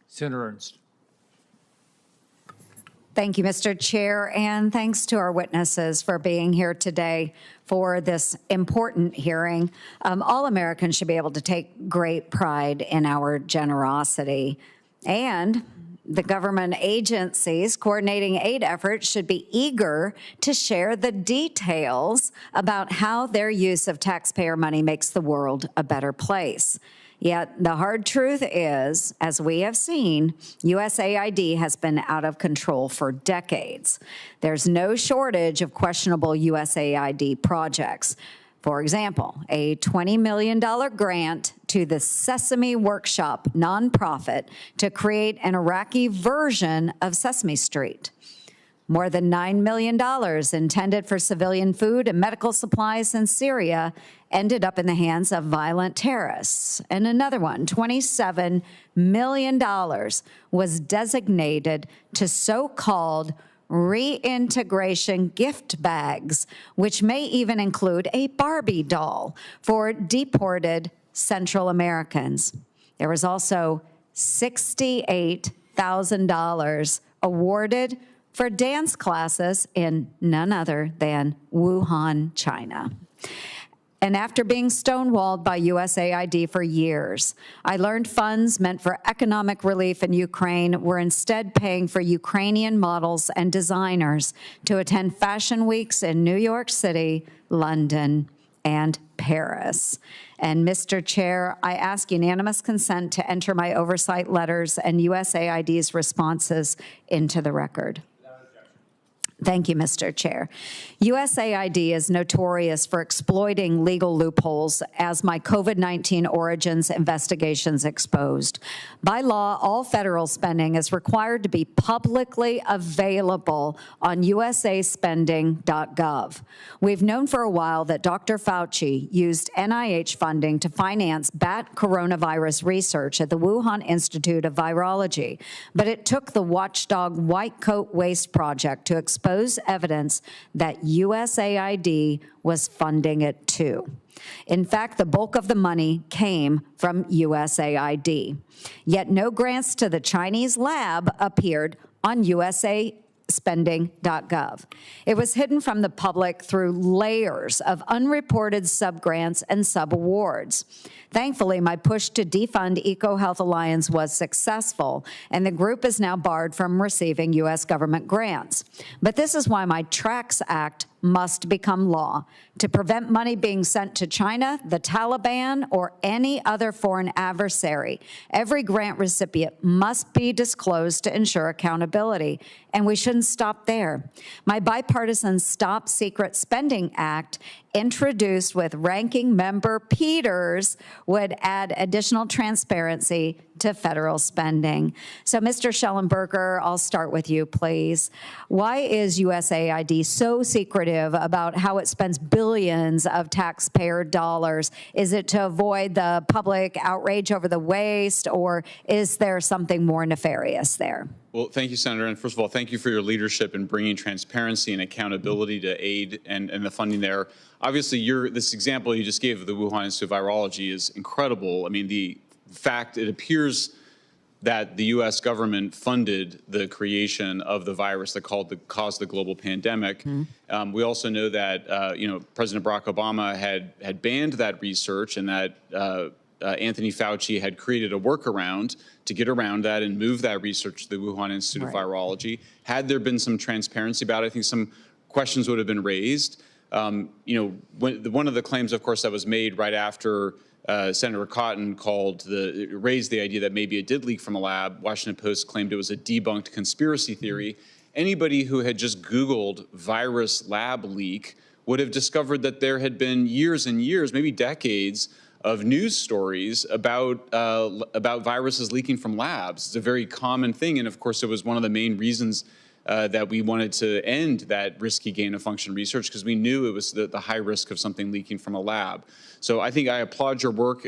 Senator Ernst. Thank you, Mr. Chair, and thanks to our witnesses for being here today for this important hearing. All Americans should be able to take great pride in our generosity, and the government agencies coordinating aid efforts should be eager to share the details about how their use of taxpayer money makes the world a better place. Yet the hard truth is, as we have seen, USAID has been out of control for decades. There's no shortage of questionable USAID projects. For example, a $20 million grant to the Sesame Workshop nonprofit to create an Iraqi version of Sesame Street. More than $9 million intended for civilian food and medical supplies in Syria ended up in the hands of violent terrorists. And another one, $27 million, was designated to so-called reintegration gift bags, which may even include a Barbie doll for deported Central Americans. There was also $68,000 awarded for dance classes in none other than Wuhan, China. And after being stonewalled by USAID for years, I learned funds meant for economic relief in Ukraine were instead paying for Ukrainian models and designers to attend fashion weeks in New York City, London, and Paris. And Mr. Chair, I ask unanimous consent to enter my oversight letters and USAID's responses into the record. Thank you, Mr. Chair. USAID is notorious for exploiting legal loopholes, as my COVID-19 origins investigations exposed. By law, all federal spending is required to be publicly available on usaspending.gov. We've known for a while that Dr. Fauci used NIH funding to finance bat coronavirus research at the Wuhan Institute of Virology, but it took the watchdog White Coat Waste Project to expose evidence that USAID was funding it too. In fact, the bulk of the money came from USAID. Yet no grants to the Chinese lab appeared on usaspending.gov. It was hidden from the public through layers of unreported subgrants and subawards. Thankfully, my push to defund EcoHealth Alliance was successful, and the group is now barred from receiving U.S. government grants. But this is why my TRACS Act must become law to prevent money being sent to China, the Taliban, or any other foreign adversary. Every grant recipient must be disclosed to ensure accountability, and we shouldn't stop there. My bipartisan Stop Secret Spending Act, introduced with Ranking Member Peters, would add additional transparency to federal spending. So, Mr. Schellenberger, I'll start with you, please. Why is USAID so secretive about how it spends billions of taxpayer dollars? Is it to avoid the public outrage over the waste, or is there something more nefarious there? Well, thank you, Senator. And first of all, thank you for your leadership in bringing transparency and accountability to aid and the funding there. Obviously, this example you just gave of the Wuhan Institute of Virology is incredible. I mean, the fact it appears that the U.S. government funded the creation of the virus that caused the global pandemic. Mm-hmm. We also know that President Barack Obama had banned that research, and that Anthony Fauci had created a workaround to get around that and move that research to the Wuhan Institute of Virology. Had there been some transparency about it, I think some questions would have been raised. One of the claims, of course, that was made right after Senator Cotton raised the idea that maybe it did leak from a lab. Washington Post claimed it was a debunked conspiracy theory. Anybody who had just Googled virus lab leak would have discovered that there had been years and years, maybe decades, of news stories about viruses leaking from labs. It's a very common thing, and of course, it was one of the main reasons that we wanted to end that risky gain-of-function research, because we knew it was the high risk of something leaking from a lab. So I think I applaud your work.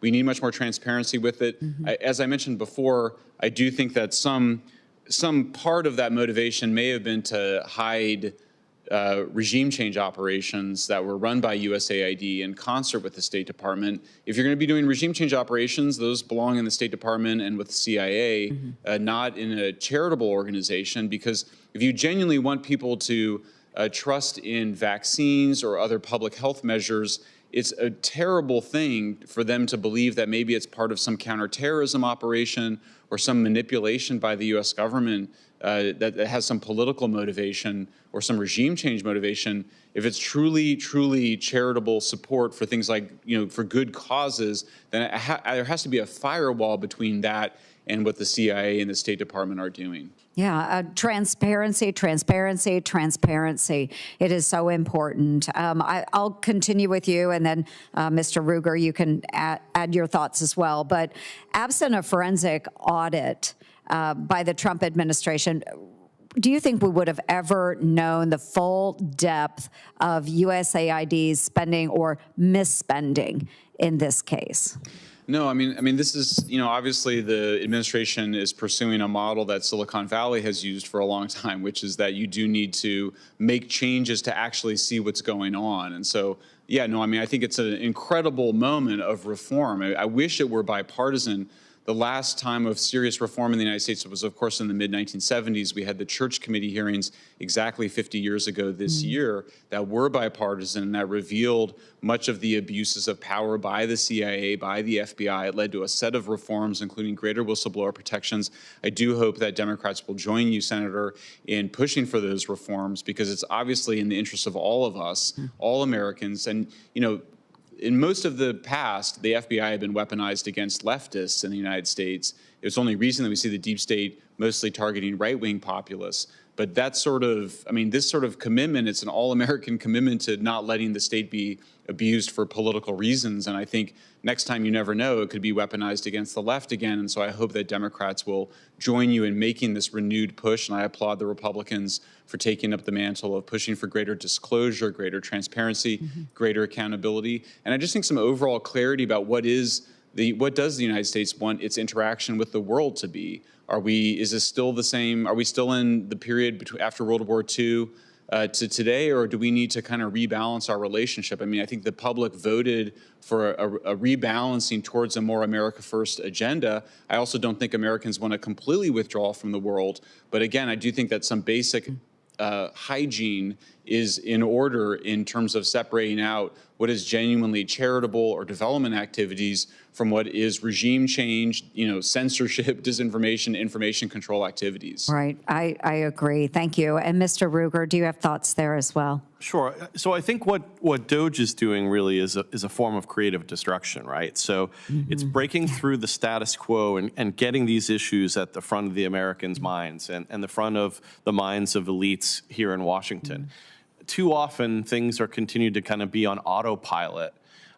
We need much more transparency with it. Mm-hmm. As I mentioned before, I do think that some part of that motivation may have been to hide regime change operations that were run by USAID in concert with the State Department. If you're going to be doing regime change operations, those belong in the State Department and with the CIA, not in a charitable organization, because if you genuinely want people to trust in vaccines or other public health measures, it's a terrible thing for them to believe that maybe it's part of some counterterrorism operation or some manipulation by the U.S. government that has some political motivation or some regime change motivation. If it's truly, truly charitable support for things like, for good causes, then there has to be a firewall between that and what the CIA and the State Department are doing. Yeah, transparency, transparency, transparency. It is so important. I'll continue with you, and then Mr. Ruger, you can add your thoughts as well. But absent a forensic audit by the Trump administration, do you think we would have ever known the full depth of USAID's spending or misspending in this case? No, I mean, this is, obviously the administration is pursuing a model that Silicon Valley has used for a long time, which is that you do need to make changes to actually see what's going on. And so, yeah, no, I mean, I think it's an incredible moment of reform. I wish it were bipartisan. The last time of serious reform in the United States was, of course, in the mid-1970s. We had the Church Committee hearings exactly 50 years ago this year that were bipartisan, that revealed much of the abuses of power by the CIA, by the FBI. It led to a set of reforms, including greater whistleblower protections. I do hope that Democrats will join you, Senator, in pushing for those reforms, because it's obviously in the interest of all of us, all Americans. And, in most of the past, the FBI had been weaponized against leftists in the United States. It was only recently we see the deep state mostly targeting right-wing populists. But that sort of, this sort of commitment, it's an all-American commitment to not letting the state be abused for political reasons. And I think next time, you never know, it could be weaponized against the left again. And so I hope that Democrats will join you in making this renewed push. And I applaud the Republicans for taking up the mantle of pushing for greater disclosure, greater transparency, greater accountability. And I just think some overall clarity about what does the United States want its interaction with the world to be? Is this still the same? Are we still in the period after World War II to today, or do we need to kind of rebalance our relationship? I think the public voted for a rebalancing towards a more America First agenda. I also don't think Americans want to completely withdraw from the world. But again, I do think that some basic hygiene is in order in terms of separating out what is genuinely charitable or development activities from what is regime change, censorship, disinformation, information control activities. Right. I agree. Thank you. And Mr. Ruger, do you have thoughts there as well? Sure. So I think what DOGE is doing really is a form of creative destruction, right? So it's breaking through the status quo and getting these issues at the front of the Americans' minds and the front of the minds of elites here in Washington. Too often, things are continued to kind of be on autopilot.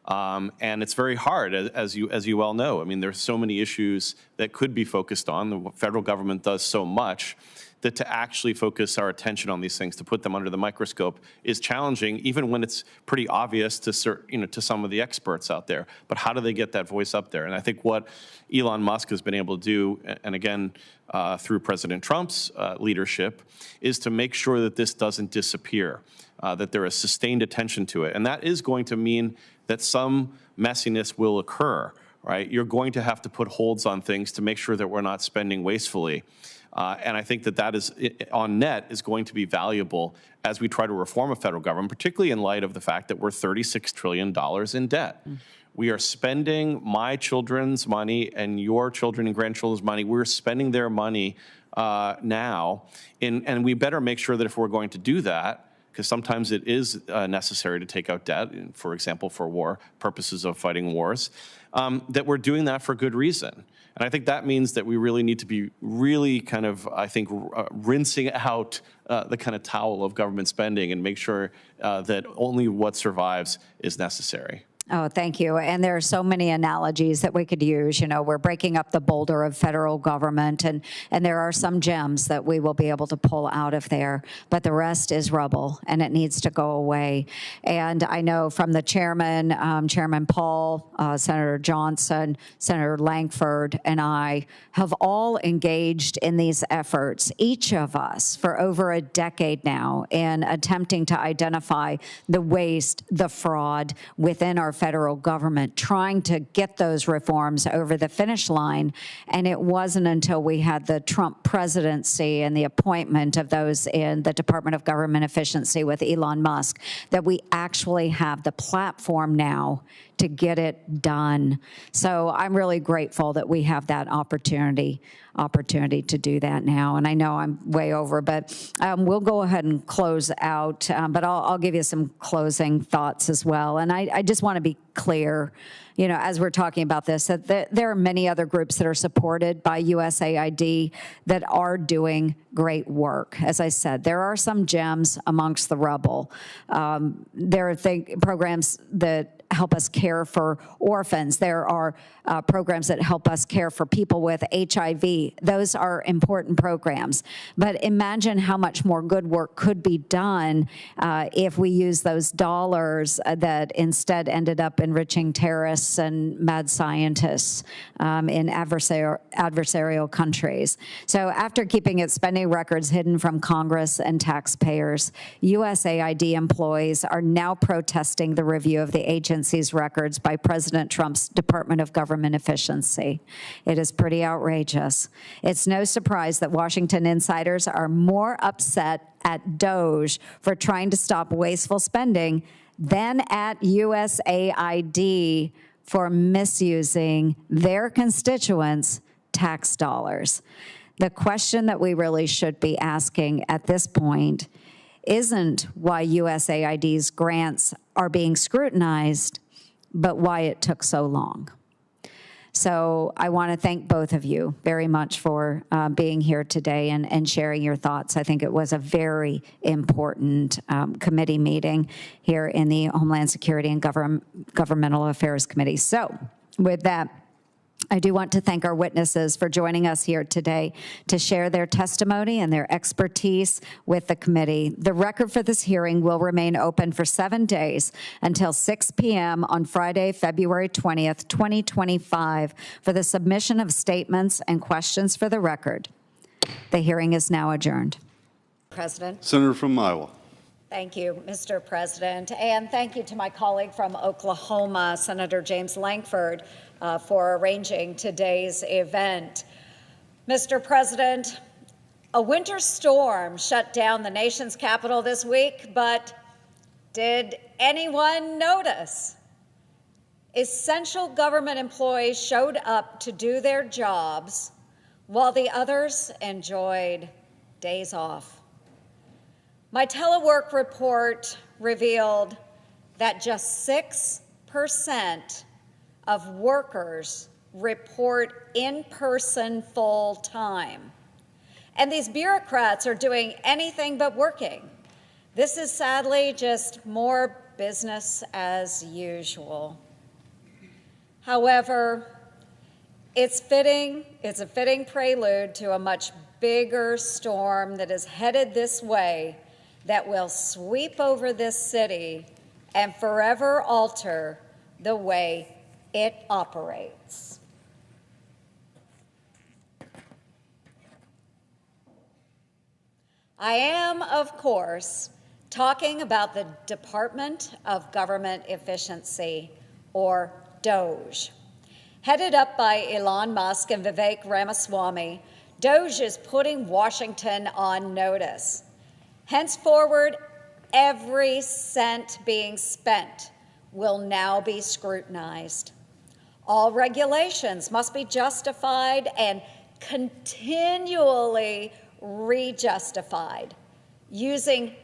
And it's very hard, as you well know. There's so many issues that could be focused on. The federal government does so much that to actually focus our attention on these things, to put them under the microscope, is challenging, even when it's pretty obvious to some of the experts out there. But how do they get that voice up there? And I think what Elon Musk has been able to do, and again, through President Trump's leadership, is to make sure that this doesn't disappear, that there is sustained attention to it. And that is going to mean that some messiness will occur, right? You're going to have to put holds on things to make sure that we're not spending wastefully. And I think that is, on net, is going to be valuable as we try to reform a federal government, particularly in light of the fact that we're $36 trillion in debt. We are spending my children's money and your children and grandchildren's money. We're spending their money now, and we better make sure that if we're going to do that, because sometimes it is necessary to take out debt, for example, for war purposes of fighting wars, that we're doing that for good reason. And I think that means that we really need to be really kind of, rinsing out the kind of towel of government spending and make sure that only what survives is necessary. Oh, thank you. And there are so many analogies that we could use. You know, we're breaking up the boulder of federal government, and there are some gems that we will be able to pull out of there, but the rest is rubble, and it needs to go away. And I know from the chairman, Chairman Paul, Senator Johnson, Senator Lankford, and I have all engaged in these efforts, each of us, for over a decade now, in attempting to identify the waste, the fraud within our federal government, trying to get those reforms over the finish line. And it wasn't until we had the Trump presidency and the appointment of those in the Department of Government Efficiency with Elon Musk that we actually have the platform now to get it done. So I'm really grateful that we have that opportunity to do that now. And I know I'm way over, but we'll go ahead and close out. But I'll give you some closing thoughts as well. And I just want to be clear, you know, as we're talking about this, that there are many other groups that are supported by USAID that are doing great work. As I said, there are some gems amongst the rubble. There are programs that help us care for orphans. There are programs that help us care for people with HIV. Those are important programs. But imagine how much more good work could be done if we use those dollars that instead ended up enriching terrorists and mad scientists in adversarial countries. So after keeping its spending records hidden from Congress and taxpayers, USAID employees are now protesting the review of the agency's records by President Trump's Department of Government Efficiency. It is pretty outrageous. It's no surprise that Washington insiders are more upset at DOGE for trying to stop wasteful spending than at USAID for misusing their constituents' tax dollars. The question that we really should be asking at this point isn't why USAID's grants are being scrutinized, but why it took so long. So I want to thank both of you very much for being here today and sharing your thoughts. I think it was a very important committee meeting here in the Homeland Security and Governmental Affairs Committee. So with that, I do want to thank our witnesses for joining us here today to share their testimony and their expertise with the committee. The record for this hearing will remain open for 7 days until 6 p.m. on Friday, February 20th, 2025, for the submission of statements and questions for the record. The hearing is now adjourned. President. Senator from Iowa. Thank you, Mr. President. And thank you to my colleague from Oklahoma, Senator James Lankford, for arranging today's event. Mr. President, a winter storm shut down the nation's capital this week, but did anyone notice? Essential government employees showed up to do their jobs while the others enjoyed days off. My telework report revealed that just 6% of workers report in-person full-time. And these bureaucrats are doing anything but working. This is sadly just more business as usual. However, it's a fitting prelude to a much bigger storm that is headed this way that will sweep over this city and forever alter the way it operates. I am, of course, talking about the Department of Government Efficiency, or DOGE. Headed up by Elon Musk and Vivek Ramaswamy, DOGE is putting Washington on notice. Henceforward, every cent being spent will now be scrutinized. All regulations must be justified and continually rejustified using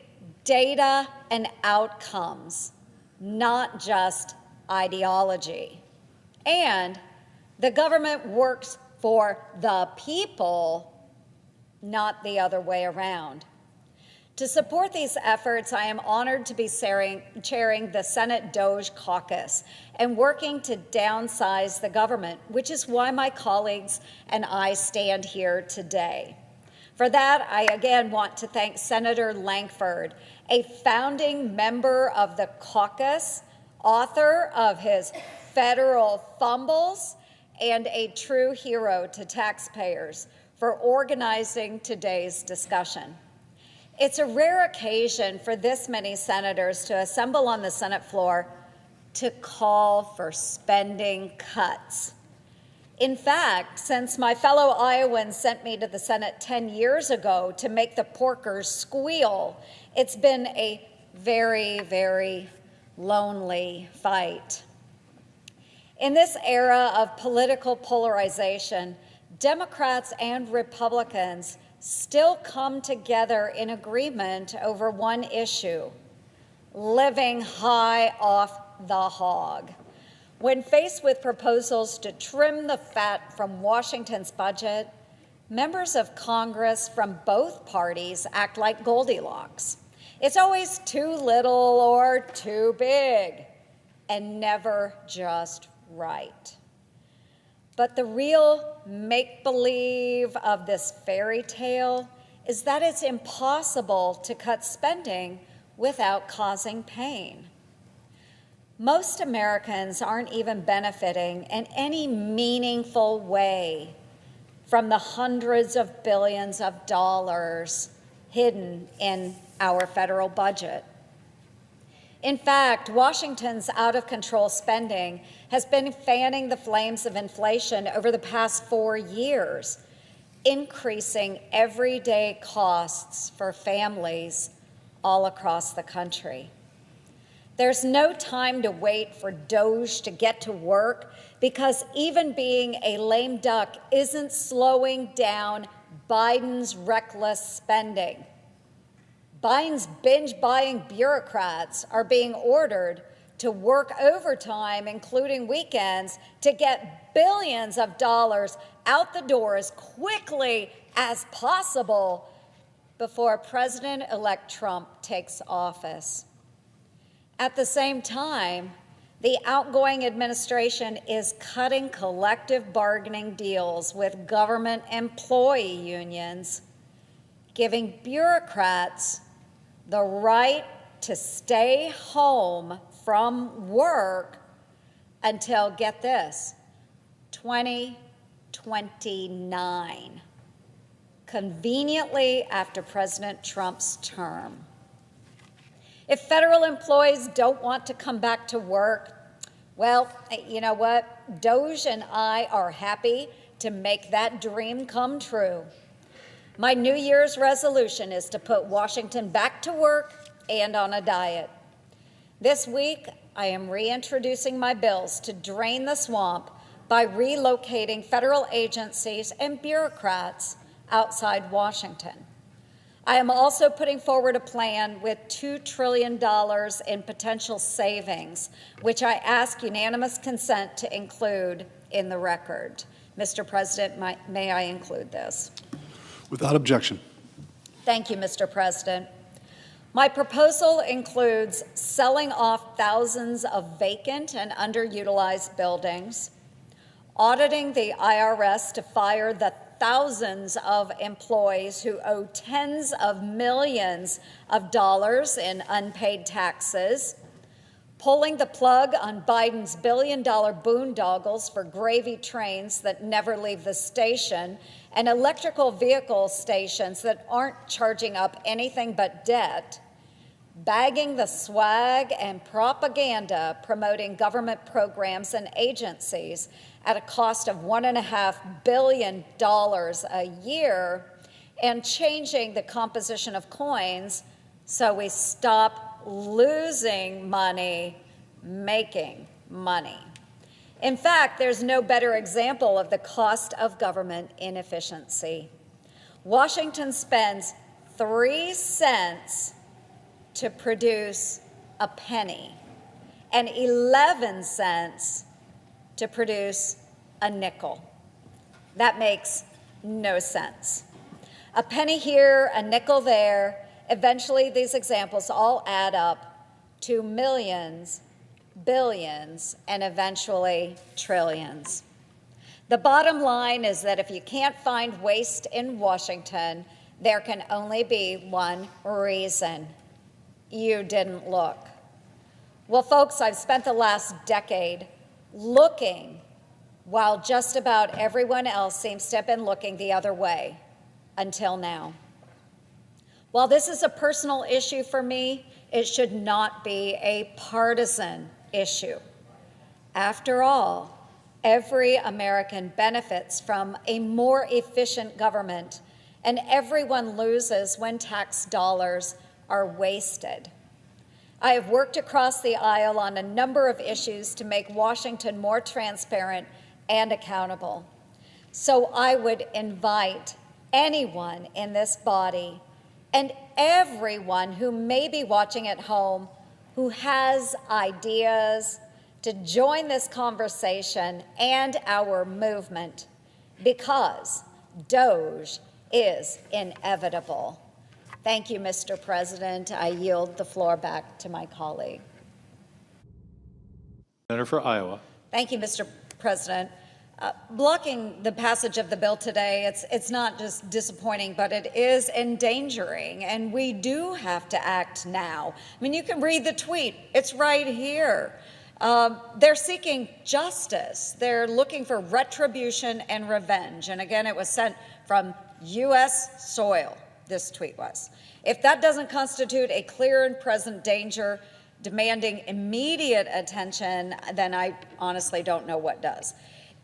data and outcomes, not just ideology. And the government works for the people, not the other way around. To support these efforts, I am honored to be chairing the Senate DOGE caucus and working to downsize the government, which is why my colleagues and I stand here today. For that, I again want to thank Senator Lankford, a founding member of the caucus, author of his Federal Fumbles, and a true hero to taxpayers for organizing today's discussion. It's a rare occasion for this many senators to assemble on the Senate floor to call for spending cuts. In fact, since my fellow Iowans sent me to the Senate 10 years ago to make the porkers squeal, it's been a very, very lonely fight. In this era of political polarization, Democrats and Republicans still come together in agreement over one issue: living high off the hog. When faced with proposals to trim the fat from Washington's budget, members of Congress from both parties act like Goldilocks. It's always too little or too big, and never just right. But the real make-believe of this fairy tale is that it's impossible to cut spending without causing pain. Most Americans aren't even benefiting in any meaningful way from the hundreds of billions of dollars hidden in our federal budget. In fact, Washington's out-of-control spending has been fanning the flames of inflation over the past 4 years, increasing everyday costs for families all across the country. There's no time to wait for DOGE to get to work, because even being a lame duck isn't slowing down Biden's reckless spending. Biden's binge-buying bureaucrats are being ordered to work overtime, including weekends, to get billions of dollars out the door as quickly as possible before President-elect Trump takes office. At the same time, the outgoing administration is cutting collective bargaining deals with government employee unions, giving bureaucrats the right to stay home from work until, get this, 2029, conveniently after President Trump's term. If federal employees don't want to come back to work, well, you know what? DOGE and I are happy to make that dream come true. My New Year's resolution is to put Washington back to work and on a diet. This week, I am reintroducing my bills to drain the swamp by relocating federal agencies and bureaucrats outside Washington. I am also putting forward a plan with $2 trillion in potential savings, which I ask unanimous consent to include in the record. Mr. President, may I include this? Without objection. Thank you, Mr. President. My proposal includes selling off thousands of vacant and underutilized buildings, auditing the IRS to fire the thousands of employees who owe tens of millions of dollars in unpaid taxes, pulling the plug on Biden's billion-dollar boondoggles for gravy trains that never leave the station, and electrical vehicle stations that aren't charging up anything but debt, bagging the swag and propaganda promoting government programs and agencies at a cost of $1.5 billion a year, and changing the composition of coins so we stop losing money, making money. In fact, there's no better example of the cost of government inefficiency. Washington spends 3 cents to produce a penny and 11 cents to produce a nickel. That makes no sense. A penny here, a nickel there, Eventually, these examples all add up to millions, billions, and eventually trillions. The bottom line is that if you can't find waste in Washington, there can only be one reason: you didn't look. Well, folks, I've spent the last decade looking while just about everyone else seems to have been looking the other way until now. While this is a personal issue for me, it should not be a partisan issue. After all, every American benefits from a more efficient government, and everyone loses when tax dollars are wasted. I have worked across the aisle on a number of issues to make Washington more transparent and accountable. So I would invite anyone in this body and everyone who may be watching at home who has ideas to join this conversation and our movement, because DOGE is inevitable. Thank you, Mr. President. I yield the floor back to my colleague. Senator for Iowa. Thank you, Mr. President. Blocking the passage of the bill today, it's not just disappointing, but it is endangering, and we do have to act now. I mean, you can read the tweet. It's right here. They're seeking justice. They're looking for retribution and revenge. And again, it was sent from U.S. soil, this tweet was. If that doesn't constitute a clear and present danger demanding immediate attention, then I honestly don't know what does.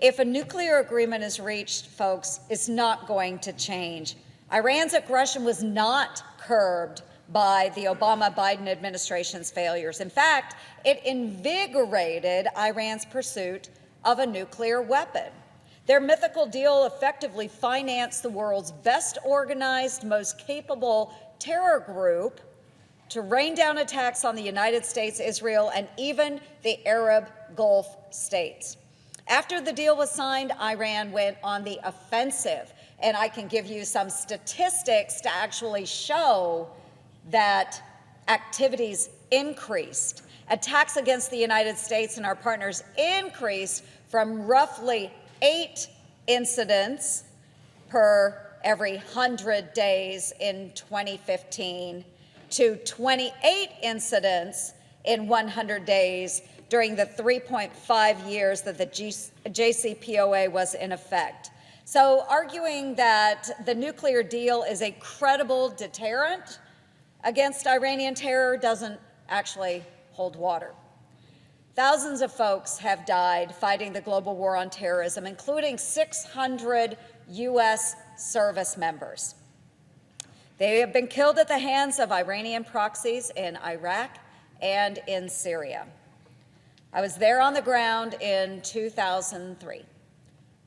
If a nuclear agreement is reached, folks, it's not going to change. Iran's aggression was not curbed by the Obama-Biden administration's failures. In fact, it invigorated Iran's pursuit of a nuclear weapon. Their mythical deal effectively financed the world's best organized, most capable terror group to rain down attacks on the United States, Israel, and even the Arab Gulf states. After the deal was signed, Iran went on the offensive, and I can give you some statistics to actually show that activities increased. Attacks against the United States and our partners increased from roughly 8 incidents per every 100 days in 2015 to 28 incidents in 100 days during the 3.5 years that the JCPOA was in effect. So arguing that the nuclear deal is a credible deterrent against Iranian terror doesn't actually hold water. Thousands of folks have died fighting the global war on terrorism, including 600 U.S. service members. They have been killed at the hands of Iranian proxies in Iraq and in Syria. I was there on the ground in 2003,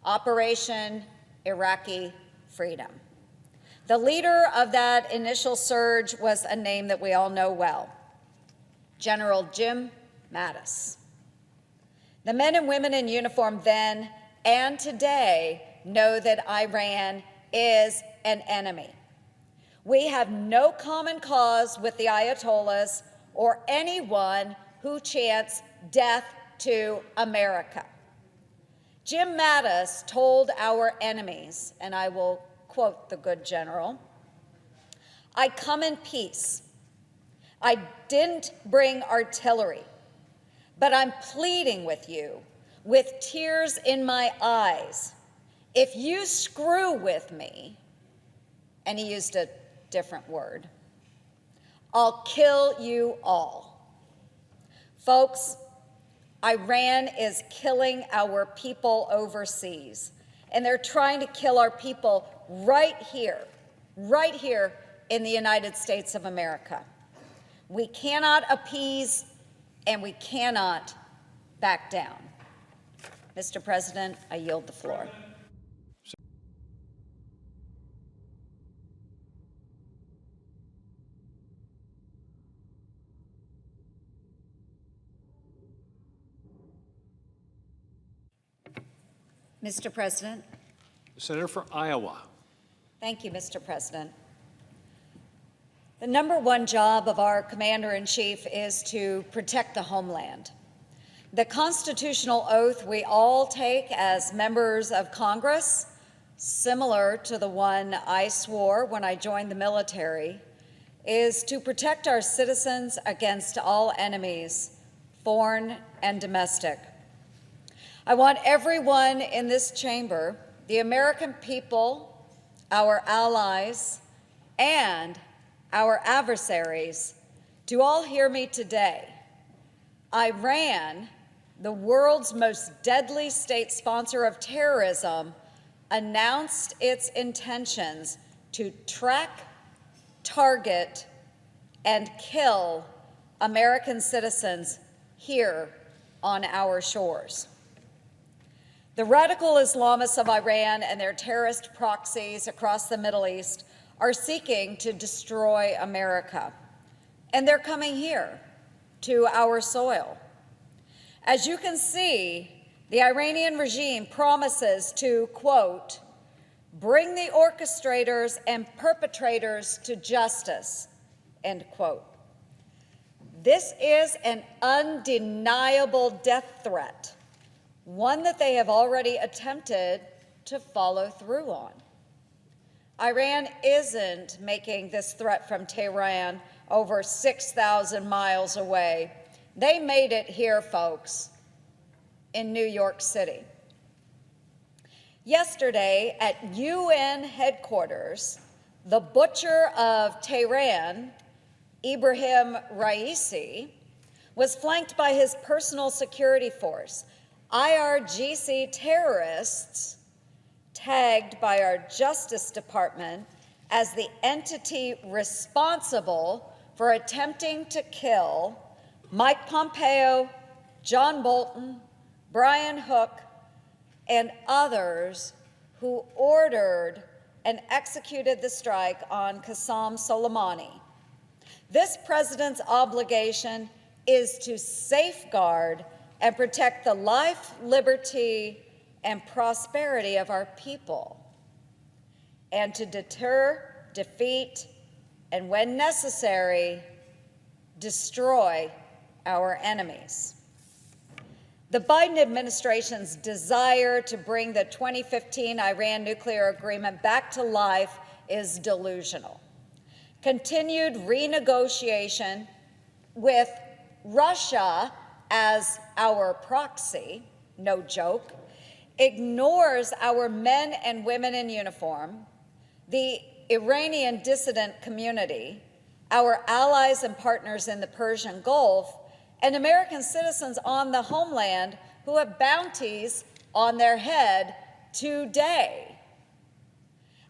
Operation Iraqi Freedom. The leader of that initial surge was a name that we all know well, General Jim Mattis. The men and women in uniform then and today know that Iran is an enemy. We have no common cause with the Ayatollahs or anyone who chants death to America. Jim Mattis told our enemies, and I will quote the good general, "I come in peace. I didn't bring artillery, but I'm pleading with you with tears in my eyes. If you screw with me," and he used a different word, "I'll kill you all." Folks, Iran is killing our people overseas, and they're trying to kill our people right here in the United States of America. We cannot appease, and we cannot back down. Mr. President, I yield the floor. Mr. President. The Senator for Iowa. Thank you, Mr. President. The number one job of our commander-in-chief is to protect the homeland. The constitutional oath we all take as members of Congress, similar to the one I swore when I joined the military, is to protect our citizens against all enemies, foreign and domestic. I want everyone in this chamber, the American people, our allies, and our adversaries, to all hear me today. Iran, the world's most deadly state sponsor of terrorism, announced its intentions to track, target, and kill American citizens here on our shores. The radical Islamists of Iran and their terrorist proxies across the Middle East are seeking to destroy America, and they're coming here to our soil. As you can see, the Iranian regime promises to, quote, bring the orchestrators and perpetrators to justice, end quote. This is an undeniable death threat, one that they have already attempted to follow through on. Iran isn't making this threat from Tehran over 6,000 miles away. They made it here, folks, in New York City. Yesterday at UN headquarters, the butcher of Tehran, Ibrahim Raisi, was flanked by his personal security force, IRGC terrorists, tagged by our Justice Department as the entity responsible for attempting to kill Mike Pompeo, John Bolton, Brian Hook, and others who ordered and executed the strike on Qasem Soleimani. This president's obligation is to safeguard and protect the life, liberty, and prosperity of our people, and to deter, defeat, and when necessary, destroy our enemies. The Biden administration's desire to bring the 2015 Iran nuclear agreement back to life is delusional. Continued renegotiation with Russia as our proxy, no joke, ignores our men and women in uniform, the Iranian dissident community, our allies and partners in the Persian Gulf, and American citizens on the homeland who have bounties on their head today.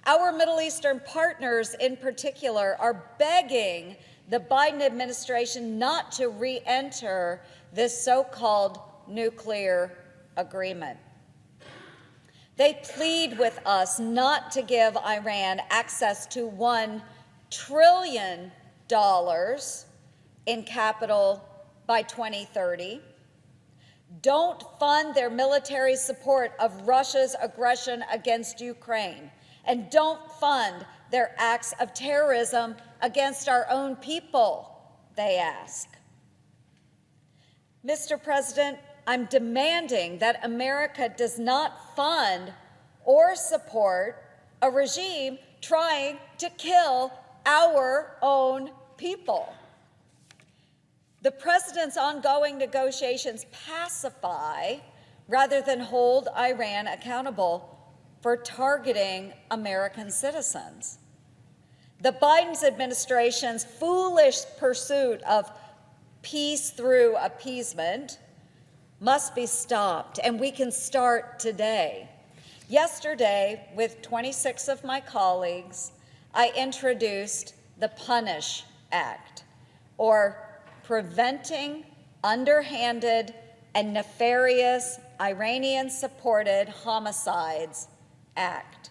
Our Middle Eastern partners in particular are begging the Biden administration not to re-enter this so-called nuclear agreement. They plead with us not to give Iran access to $1 trillion in capital by 2030. Don't fund their military support of Russia's aggression against Ukraine. And don't fund their acts of terrorism against our own people, they ask. Mr. President, I'm demanding that America does not fund or support a regime trying to kill our own people. The president's ongoing negotiations pacify rather than hold Iran accountable for targeting American citizens. The Biden administration's foolish pursuit of peace through appeasement must be stopped, and we can start today. Yesterday, with 26 of my colleagues, I introduced the Punish Act, or Preventing Underhanded and Nefarious Iranian-Supported Homicides Act.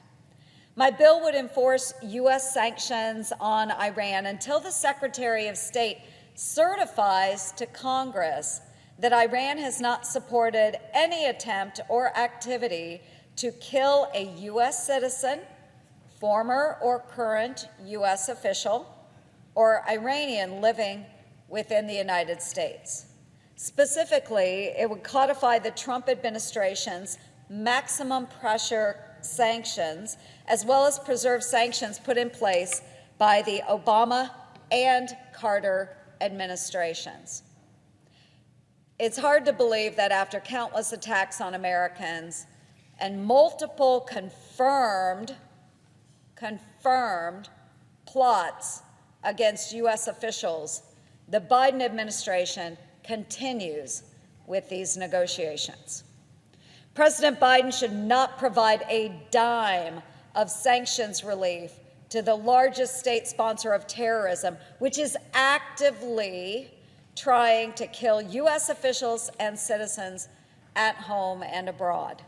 My bill would enforce U.S. sanctions on Iran until the Secretary of State certifies to Congress that Iran has not supported any attempt or activity to kill a U.S. citizen, former or current U.S. official, or Iranian living within the United States. Specifically, it would codify the Trump administration's maximum pressure sanctions, as well as preserve sanctions put in place by the Obama and Carter administrations. It's hard to believe that after countless attacks on Americans and multiple confirmed plots against U.S. officials, the Biden administration continues with these negotiations. President Biden should not provide a dime of sanctions relief to the largest state sponsor of terrorism, which is actively trying to kill U.S. officials and citizens at home and abroad.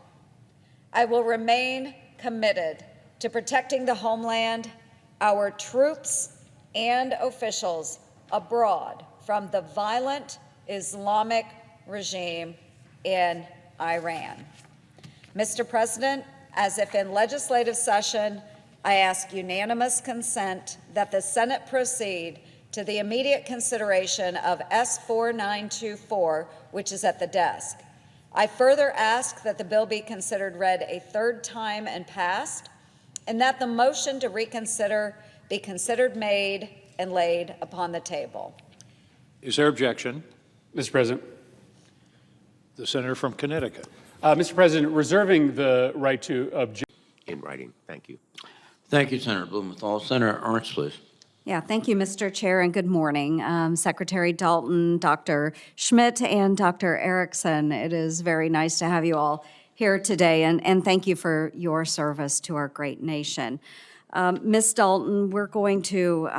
I will remain committed to protecting the homeland, our troops and officials abroad from the violent Islamic regime in Iran. Mr. President, as if in legislative session, I ask unanimous consent that the Senate proceed to the immediate consideration of S-4924, which is at the desk. I further ask that the bill be considered read a third time and passed, and that the motion to reconsider be considered made and laid upon the table. Is there objection? Mr. President. The senator from Connecticut. Mr. President, reserving the right to object. In writing. Thank you. Thank you, Senator Blumenthal. Senator Ernst, please. Yeah, thank you, Mr. Chair, and good morning. Secretary Dalton, Dr. Schmidt, and Dr. Erickson. It is very nice to have you all here today, and thank you for your service to our great nation. Ms. Dalton, we're going to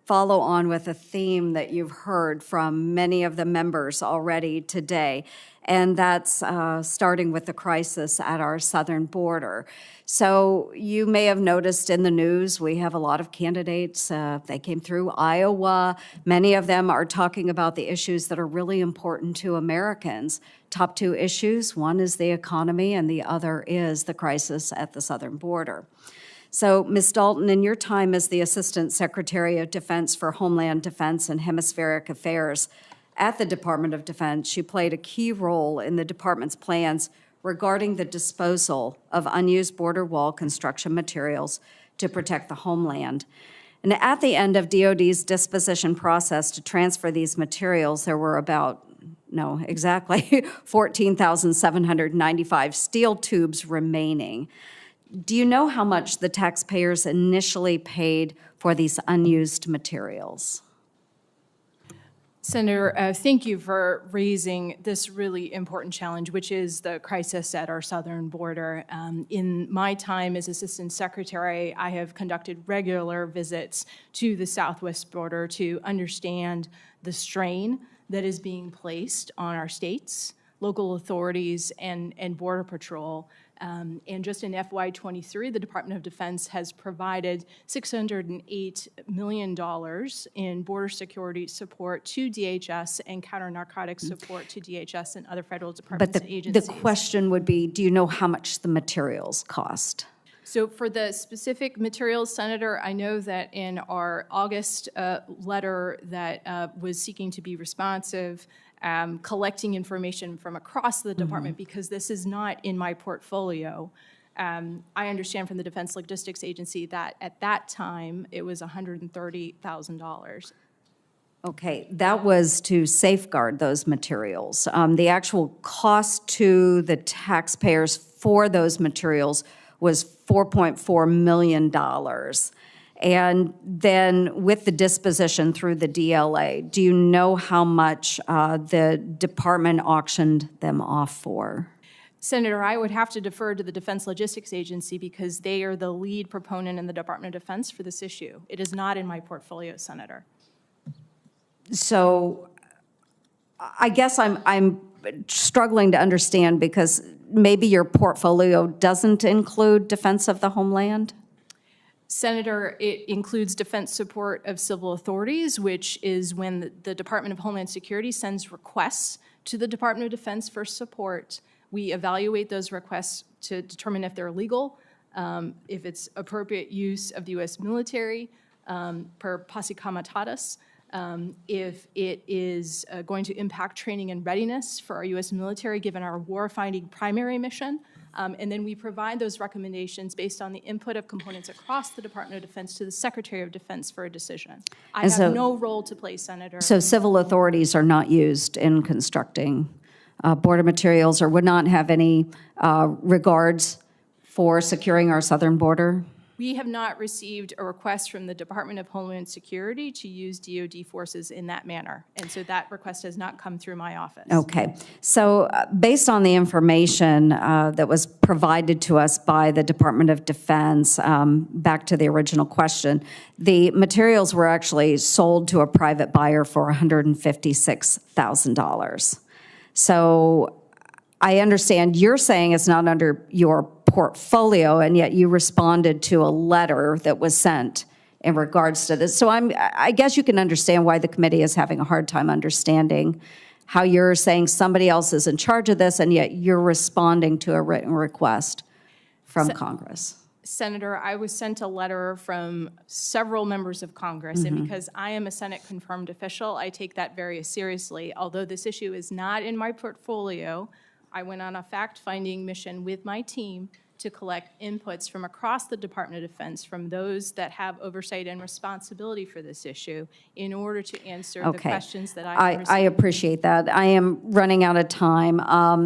follow on with a theme that you've heard from many of the members already today, and that's starting with the crisis at our southern border. So you may have noticed in the news, we have a lot of candidates. They came through Iowa. Many of them are talking about the issues that are really important to Americans. Top two issues, one is the economy and the other is the crisis at the southern border. So, Ms. Dalton, in your time as the Assistant Secretary of Defense for Homeland Defense and Hemispheric Affairs at the Department of Defense, you played a key role in the department's plans regarding the disposal of unused border wall construction materials to protect the homeland. And at the end of DoD's disposition process to transfer these materials, there were exactly 14,795 steel tubes remaining. Do you know how much the taxpayers initially paid for these unused materials? Senator, thank you for raising this really important challenge, which is the crisis at our southern border. In my time as Assistant Secretary, I have conducted regular visits to the southwest border to understand the strain that is being placed on our states, local authorities, and Border Patrol. And just in FY23, the Department of Defense has provided $608 million in border security support to DHS and counter-narcotics support to DHS and other federal departments and agencies. The question would be, do you know how much the materials cost? So for the specific materials, Senator, I know that in our August letter that was seeking to be responsive, collecting information from across the department, because this is not in my portfolio. I understand from the Defense Logistics Agency that at that time it was $130,000. Okay, that was to safeguard those materials. The actual cost to the taxpayers for those materials was $4.4 million. And then with the disposition through the DLA, do you know how much the department auctioned them off for? Senator, I would have to defer to the Defense Logistics Agency because they are the lead proponent in the Department of Defense for this issue. It is not in my portfolio, Senator. So I guess I'm struggling to understand because maybe your portfolio doesn't include defense of the homeland? Senator, it includes defense support of civil authorities, which is when the Department of Homeland Security sends requests to the Department of Defense for support. We evaluate those requests to determine if they're legal, if it's appropriate use of the U.S. military, per posse comitatus, if it is going to impact training and readiness for our U.S. military, given our war-fighting primary mission. And then we provide those recommendations based on the input of components across the Department of Defense to the Secretary of Defense for a decision. I have no role to play, Senator. So civil authorities are not used in constructing border materials, or would not have any regards for securing our southern border? We have not received a request from the Department of Homeland Security to use DoD forces in that manner. And so that request has not come through my office. Okay. So based on the information that was provided to us by the Department of Defense, back to the original question, the materials were actually sold to a private buyer for $156,000. So I understand you're saying it's not under your portfolio, and yet you responded to a letter that was sent in regards to this. So I guess you can understand why the committee is having a hard time understanding how you're saying somebody else is in charge of this, and yet you're responding to a written request from Congress. Senator, I was sent a letter from several members of Congress, and because I am a Senate-confirmed official, I take that very seriously. Although this issue is not in my portfolio, I went on a fact-finding mission with my team to collect inputs from across the Department of Defense, from those that have oversight and responsibility for this issue, in order to answer the questions that I appreciate that. I am running out of time.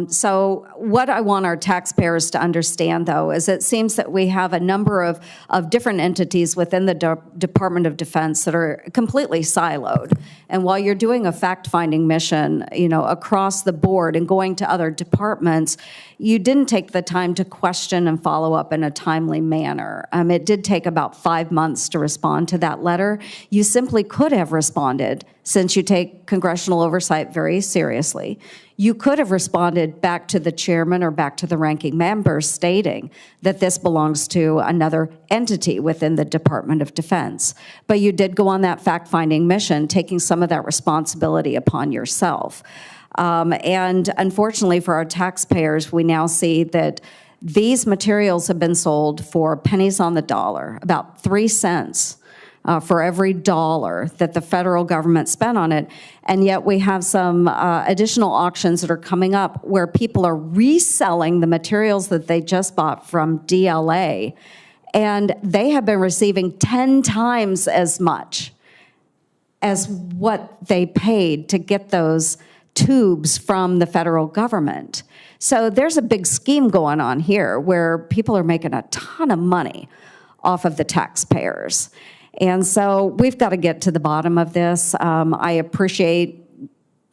So what I want our taxpayers to understand, though, is it seems that we have a number of different entities within the Department of Defense that are completely siloed. And while you're doing a fact-finding mission, across the board and going to other departments, you didn't take the time to question and follow up in a timely manner. It did take about 5 months to respond to that letter. You simply could have responded, since you take congressional oversight very seriously. You could have responded back to the chairman or back to the ranking member stating that this belongs to another entity within the Department of Defense. But you did go on that fact-finding mission, taking some of that responsibility upon yourself. And unfortunately for our taxpayers, we now see that these materials have been sold for pennies on the dollar, about 3 cents for every dollar that the federal government spent on it. And yet we have some additional auctions that are coming up where people are reselling the materials that they just bought from DLA, and they have been receiving 10 times as much as what they paid to get those tubes from the federal government. So there's a big scheme going on here where people are making a ton of money off of the taxpayers. And so we've got to get to the bottom of this. I appreciate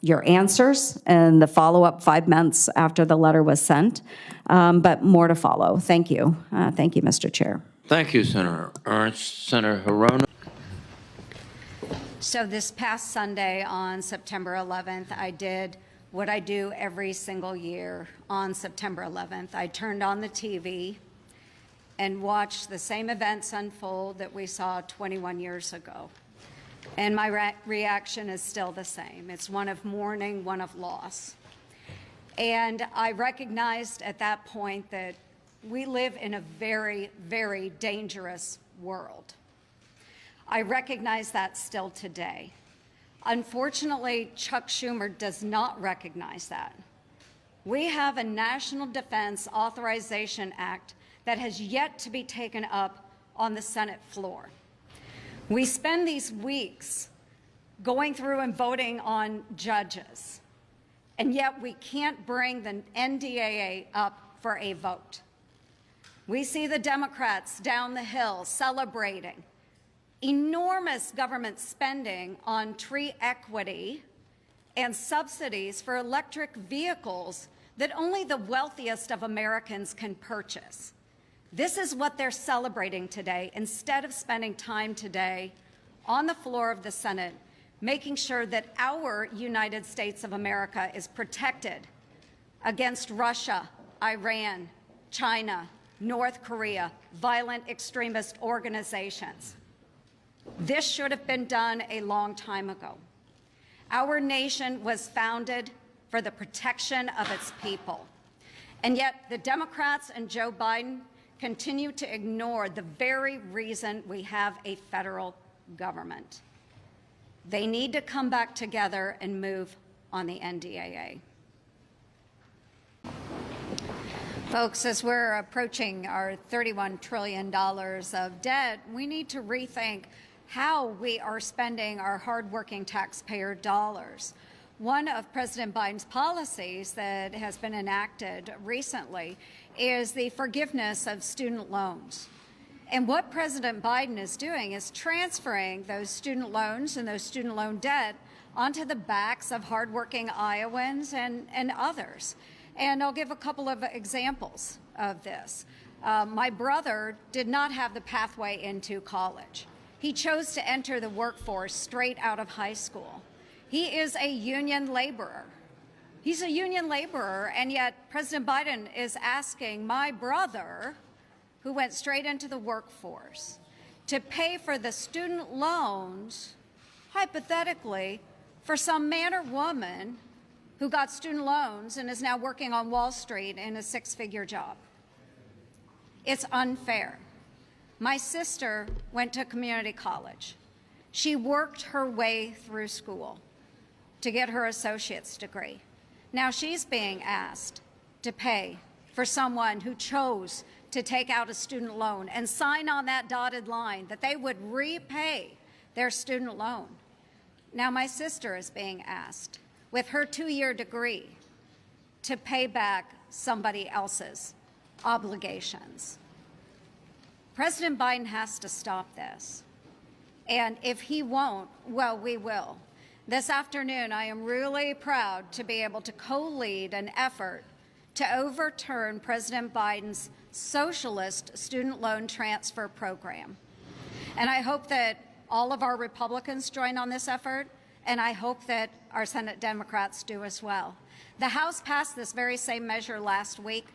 your answers and the follow-up 5 months after the letter was sent, but more to follow. Thank you. Thank you, Mr. Chair. Thank you, Senator Ernst. Senator Hirono. So this past Sunday on September 11th, I did what I do every single year on September 11th. I turned on the TV and watched the same events unfold that we saw 21 years ago. And my reaction is still the same. It's one of mourning, one of loss. And I recognized at that point that we live in a very, very dangerous world. I recognize that still today. Unfortunately, Chuck Schumer does not recognize that. We have a National Defense Authorization Act that has yet to be taken up on the Senate floor. We spend these weeks going through and voting on judges, and yet we can't bring the NDAA up for a vote. We see the Democrats down the hill celebrating enormous government spending on tree equity and subsidies for electric vehicles that only the wealthiest of Americans can purchase. This is what they're celebrating today, instead of spending time today on the floor of the Senate making sure that our United States of America is protected against Russia, Iran, China, North Korea, violent extremist organizations. This should have been done a long time ago. Our nation was founded for the protection of its people. And yet the Democrats and Joe Biden continue to ignore the very reason we have a federal government. They need to come back together and move on the NDAA. Folks, as we're approaching our $31 trillion of debt, we need to rethink how we are spending our hardworking taxpayer dollars. One of President Biden's policies that has been enacted recently is the forgiveness of student loans. And what President Biden is doing is transferring those student loans and those student loan debt onto the backs of hardworking Iowans and others. And I'll give a couple of examples of this. My brother did not have the pathway into college. He chose to enter the workforce straight out of high school. He is a union laborer. He's a union laborer, and yet President Biden is asking my brother, who went straight into the workforce, to pay for the student loans, hypothetically, for some man or woman who got student loans and is now working on Wall Street in a six-figure job. It's unfair. My sister went to community college. She worked her way through school to get her associate's degree. Now she's being asked to pay for someone who chose to take out a student loan and sign on that dotted line that they would repay their student loan. Now my sister is being asked, with her 2-year degree, to pay back somebody else's obligations. President Biden has to stop this. And if he won't, well, we will. This afternoon, I am really proud to be able to co-lead an effort to overturn President Biden's socialist student loan transfer program. And I hope that all of our Republicans join on this effort, and I hope that our Senate Democrats do as well. The House passed this very same measure last week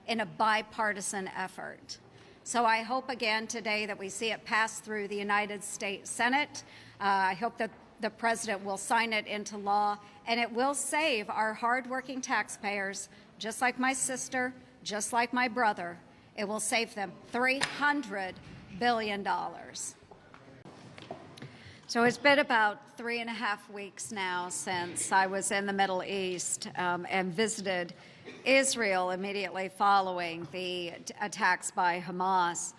in a bipartisan effort. So I hope again today that we see it pass through the United States Senate. I hope that the President will sign it into law, and it will save our hardworking taxpayers, just like my sister, just like my brother. It will save them $300 billion. So it's been about 3.5 weeks now since I was in the Middle East and visited Israel immediately following the attacks by Hamas.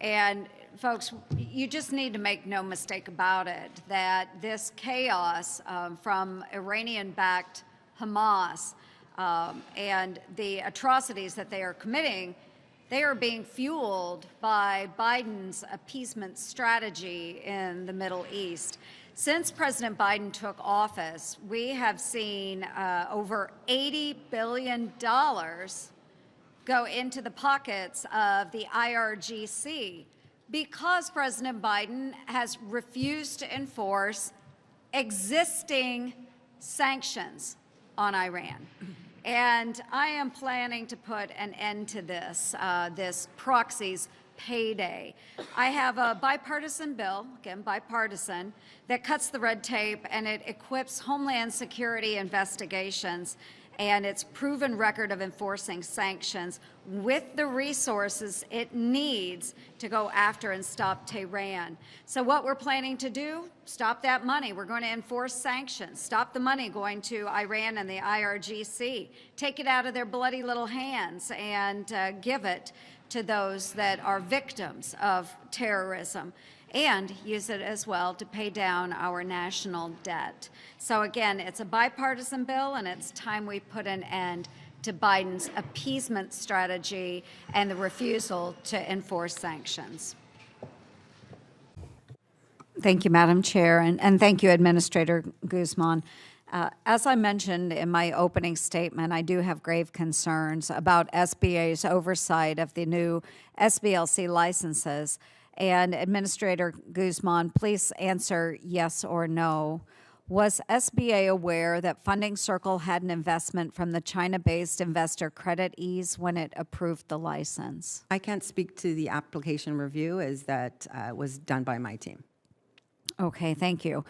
And folks, you just need to make no mistake about it, that this chaos from Iranian-backed Hamas and the atrocities that they are committing, they are being fueled by Biden's appeasement strategy in the Middle East. Since President Biden took office, we have seen over $80 billion go into the pockets of the IRGC because President Biden has refused to enforce existing sanctions on Iran. And I am planning to put an end to this, this proxies payday. I have a bipartisan bill, again bipartisan, that cuts the red tape and it equips Homeland Security investigations and its proven record of enforcing sanctions with the resources it needs to go after and stop Tehran. So what we're planning to do, stop that money. We're going to enforce sanctions, stop the money going to Iran and the IRGC, take it out of their bloody little hands and give it to those that are victims of terrorism, and use it as well to pay down our national debt. So again, it's a bipartisan bill, and it's time we put an end to Biden's appeasement strategy and the refusal to enforce sanctions. Thank you, Madam Chair, and thank you, Administrator Guzman. As I mentioned in my opening statement, I do have grave concerns about SBA's oversight of the new SBLC licenses. And Administrator Guzman, please answer yes or no. Was SBA aware that Funding Circle had an investment from the China-based investor Credit Ease when it approved the license? I can't speak to the application review, as that was done by my team. Okay, thank you.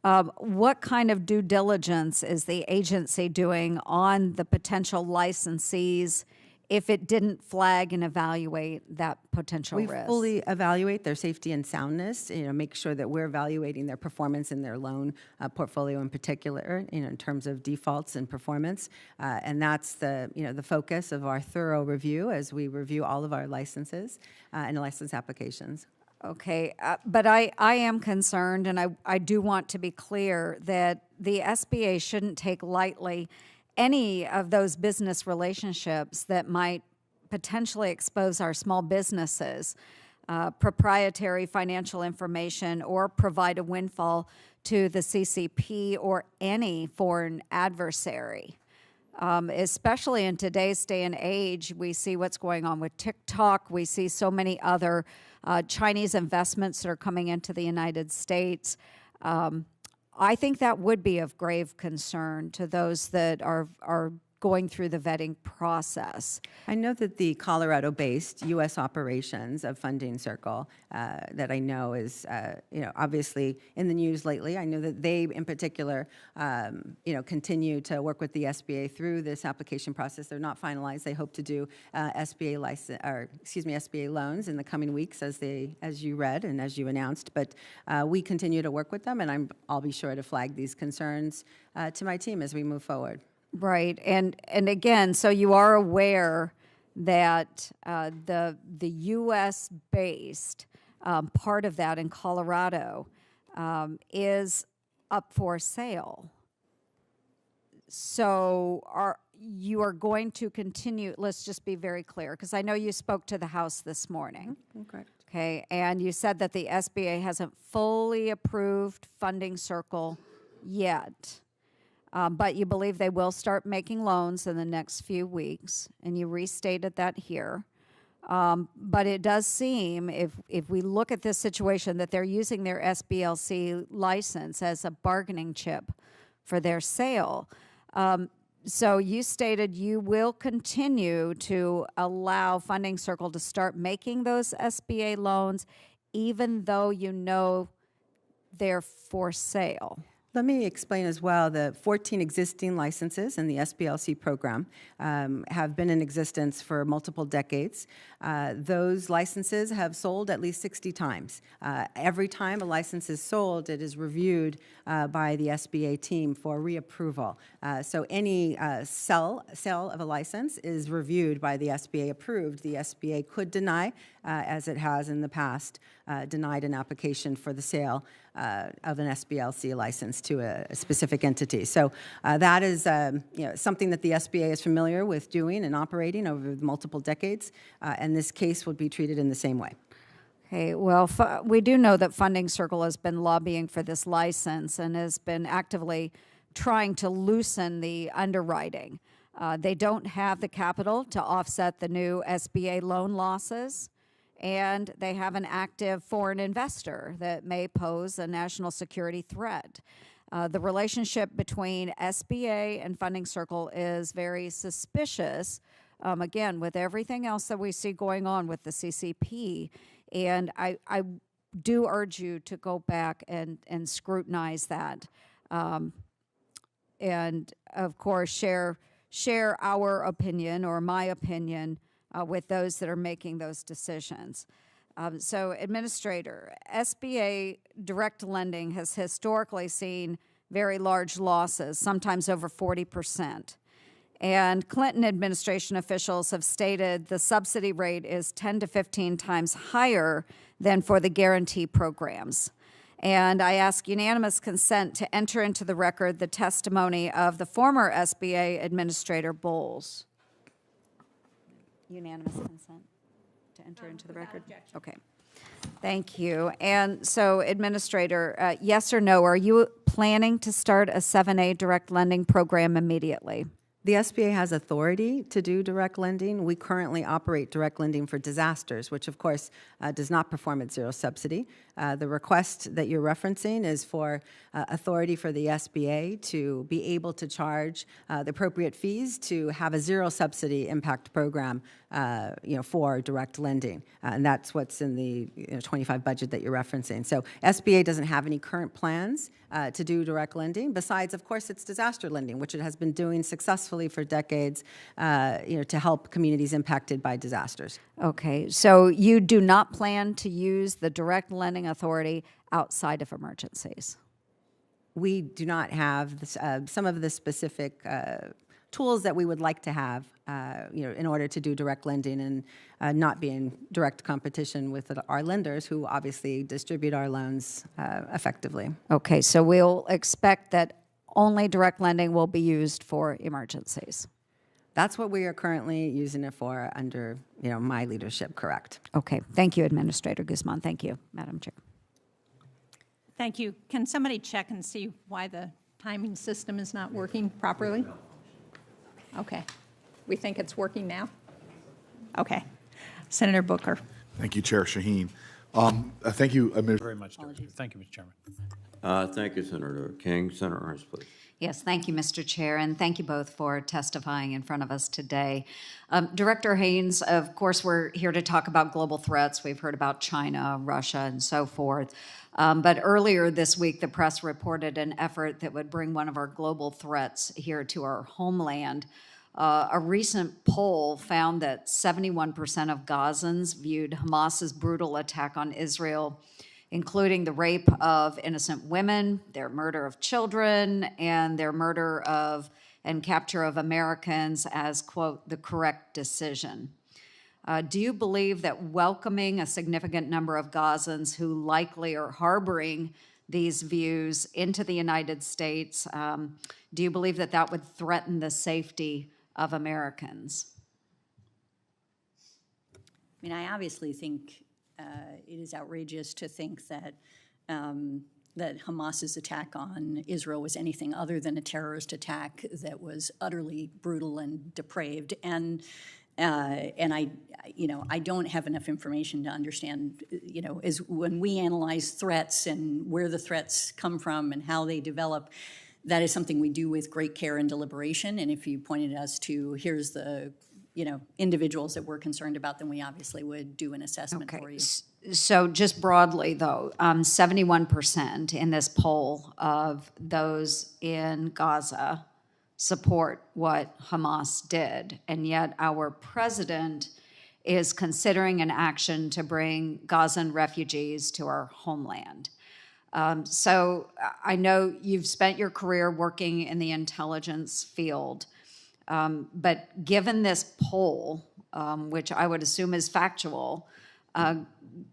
What kind of due diligence is the agency doing on the potential licensees if it didn't flag and evaluate that potential We risk? fully evaluate their safety and soundness, make sure that we're evaluating their performance in their loan portfolio in particular, in terms of defaults and performance. And that's the focus of our thorough review as we review all of our licenses and license applications. Okay, but I am concerned, and I do want to be clear that the SBA shouldn't take lightly any of those business relationships that might potentially expose our small businesses, proprietary financial information, or provide a windfall to the CCP or any foreign adversary. Especially in today's day and age, we see what's going on with TikTok. We see so many other Chinese investments that are coming into the United States. I think that would be of grave concern to those that are going through the vetting process. I know that the Colorado-based U.S. operations of Funding Circle that I know is, obviously in the news lately. I know that they, in particular, continue to work with the SBA through this application process. They're not finalized. They hope to do SBA loans in the coming weeks, as you read and as you announced. But we continue to work with them, and I'll be sure to flag these concerns to my team as we move forward. Right, and again, so you are aware that the U.S.-based part of that in Colorado is up for sale. So you are going to continue, let's just be very clear, because I know you spoke to the House this morning. Correct. Okay, and you said that the SBA hasn't fully approved Funding Circle yet. But you believe they will start making loans in the next few weeks, and you restated that here. But it does seem, if we look at this situation, that they're using their SBLC license as a bargaining chip for their sale. So you stated you will continue to allow Funding Circle to start making those SBA loans, even though you know they're for sale. Let me explain as well. The 14 existing licenses in the SBLC program have been in existence for multiple decades. Those licenses have sold at least 60 times. Every time a license is sold, it is reviewed by the SBA team for reapproval. So any sale of a license is reviewed by the SBA approved. The SBA could deny, as it has in the past, denied an application for the sale of an SBLC license to a specific entity. So that is something that the SBA is familiar with doing and operating over multiple decades, and this case would be treated in the same way. Okay, well, we do know that Funding Circle has been lobbying for this license and has been actively trying to loosen the underwriting. They don't have the capital to offset the new SBA loan losses, and they have an active foreign investor that may pose a national security threat. The relationship between SBA and Funding Circle is very suspicious, again, with everything else that we see going on with the CCP. And I do urge you to go back and scrutinize that. And, of course, share our opinion or my opinion with those that are making those decisions. So, Administrator, SBA direct lending has historically seen very large losses, sometimes over 40%. And Clinton administration officials have stated the subsidy rate is 10 to 15 times higher than for the guarantee programs. And I ask unanimous consent to enter into the record the testimony of the former SBA Administrator Bowles. Unanimous consent to enter into the record? Okay. Thank you. And so, Administrator, yes or no, are you planning to start a 7A direct lending program immediately? The SBA has authority to do direct lending. We currently operate direct lending for disasters, which of course does not perform at zero subsidy. The request that you're referencing is for authority for the SBA to be able to charge the appropriate fees to have a zero subsidy impact program, for direct lending, and that's what's in the 25 budget that you're referencing. So SBA doesn't have any current plans to do direct lending. Besides, of course, it's disaster lending, which it has been doing successfully successfully for decades, to help communities impacted by disasters. Okay, so you do not plan to use the direct lending authority outside of emergencies? We do not have this, some of the specific tools that we would like to have, in order to do direct lending and not be in direct competition with our lenders, who obviously distribute our loans effectively. Okay, so we'll expect that only direct lending will be used for emergencies. That's what we are currently using it for under, my leadership, correct. Okay, thank you, Administrator Guzman. Thank you, Madam Chair. Thank you. Can somebody check and see why the timing system is not working properly? Okay. We think it's working now? Okay. Senator Booker. Thank you, Chair Shaheen. Thank you, Very much, Director. Thank you, Mr. Chairman. Thank you, Senator King. Senator Ernst, please. Yes, thank you, Mr. Chair, and thank you both for testifying in front of us today. Director Haynes, of course, we're here to talk about global threats. We've heard about China, Russia, and so forth. But earlier this week, the press reported an effort that would bring one of our global threats here to our homeland. A recent poll found that 71% of Gazans viewed Hamas's brutal attack on Israel, including the rape of innocent women, their murder of children, and their murder of and capture of Americans as, quote, the correct decision. Do you believe that welcoming a significant number of Gazans who likely are harboring these views into the United States, do you believe that that would threaten the safety of Americans? I mean, I obviously think it is outrageous to think that that Hamas's attack on Israel was anything other than a terrorist attack that was utterly brutal and depraved. And I don't have enough information to understand, as when we analyze threats and where the threats come from and how they develop, that is something we do with great care and deliberation. And if you pointed us to, here's the, individuals that we're concerned about, then we obviously would do an assessment for you. So just broadly, though, 71% in this poll of those in Gaza support what Hamas did, and yet our president is considering an action to bring Gazan refugees to our homeland. So I know you've spent your career working in the intelligence field, but given this poll, which I would assume is factual,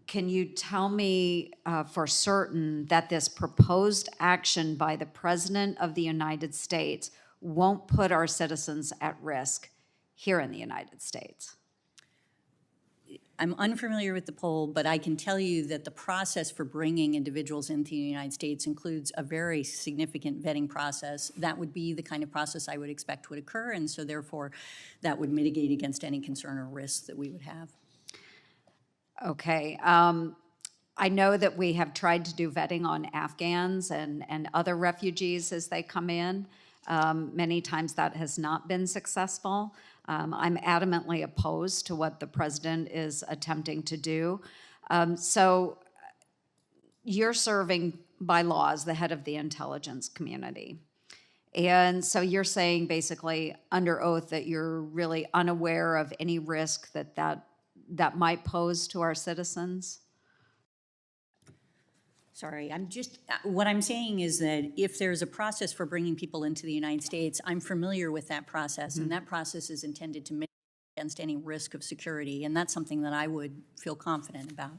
can you tell me for certain that this proposed action by the President of the United States won't put our citizens at risk here in the United States? I'm unfamiliar with the poll, but I can tell you that the process for bringing individuals into the United States includes a very significant vetting process. That would be the kind of process I would expect would occur, and so therefore that would mitigate against any concern or risk that we would have. Okay. I know that we have tried to do vetting on Afghans and other refugees as they come in. Many times that has not been successful. I'm adamantly opposed to what the president is attempting to do. So you're serving by law as the head of the intelligence community. And so you're saying basically under oath that you're really unaware of any risk that might pose to our citizens? Sorry, what I'm saying is that if there's a process for bringing people into the United States, I'm familiar with that process, and that process is intended to mitigate against any risk of security, and that's something that I would feel confident about.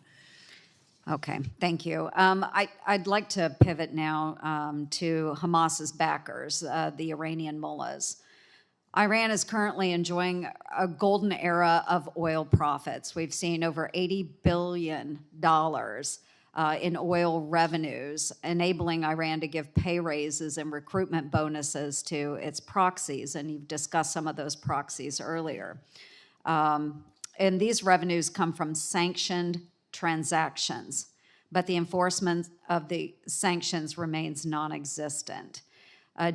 Okay, thank you. I'd like to pivot now to Hamas's backers, the Iranian mullahs. Iran is currently enjoying a golden era of oil profits. We've seen over $80 billion in oil revenues, enabling Iran to give pay raises and recruitment bonuses to its proxies, and you've discussed some of those proxies earlier. And these revenues come from sanctioned transactions, but the enforcement of the sanctions remains non-existent.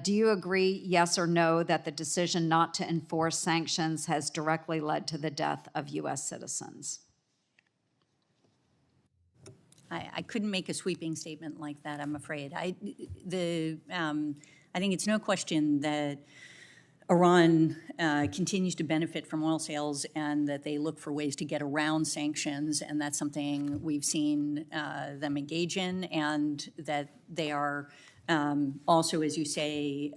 Do you agree, yes or no, that the decision not to enforce sanctions has directly led to the death of U.S. citizens? I couldn't make a sweeping statement like that, I'm afraid. I think it's no question that Iran continues to benefit from oil sales and that they look for ways to get around sanctions, and that's something we've seen them engage in, and that they are also, as you say,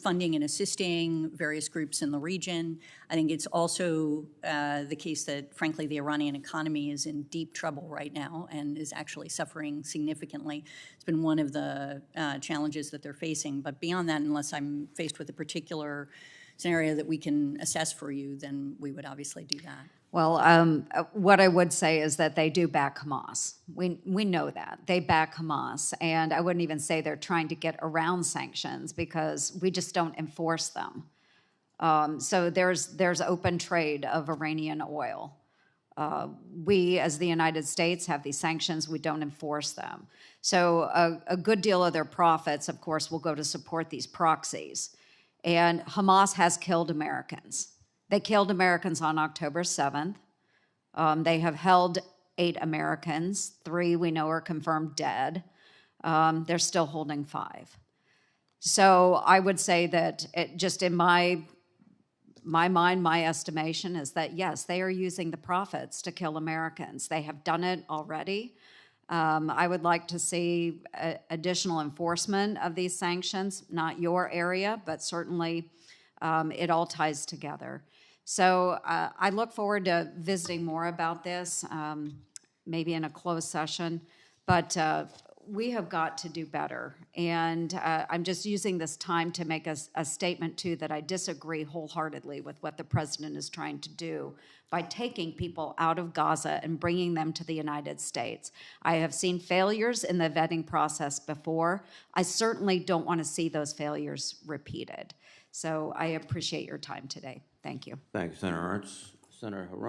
funding and assisting various groups in the region. I think it's also the case that, frankly, the Iranian economy is in deep trouble right now and is actually suffering significantly. It's been one of the challenges that they're facing. But beyond that, unless I'm faced with a particular scenario that we can assess for you, then we would obviously do that. Well, what I would say is that they do back Hamas. We know that. They back Hamas. And I wouldn't even say they're trying to get around sanctions because we just don't enforce them. So there's open trade of Iranian oil. We, as the United States, have these sanctions. We don't enforce them. So a good deal of their profits, of course, will go to support these proxies. And Hamas has killed Americans. They killed Americans on October 7th. They have held 8 Americans. 3 we know are confirmed dead. They're still holding 5. So I would say that just in my mind, my estimation is that, yes, they are using the profits to kill Americans. They have done it already. I would like to see additional enforcement of these sanctions, not your area, but certainly it all ties together. So I look forward to visiting more about this, maybe in a closed session, but we have got to do better. And I'm just using this time to make a statement, too, that I disagree wholeheartedly with what the president is trying to do by taking people out of Gaza and bringing them to the United States. I have seen failures in the vetting process before. I certainly don't want to see those failures repeated. So I appreciate your time today. Thank you. Thank you, Senator Ernst. Senator Haran.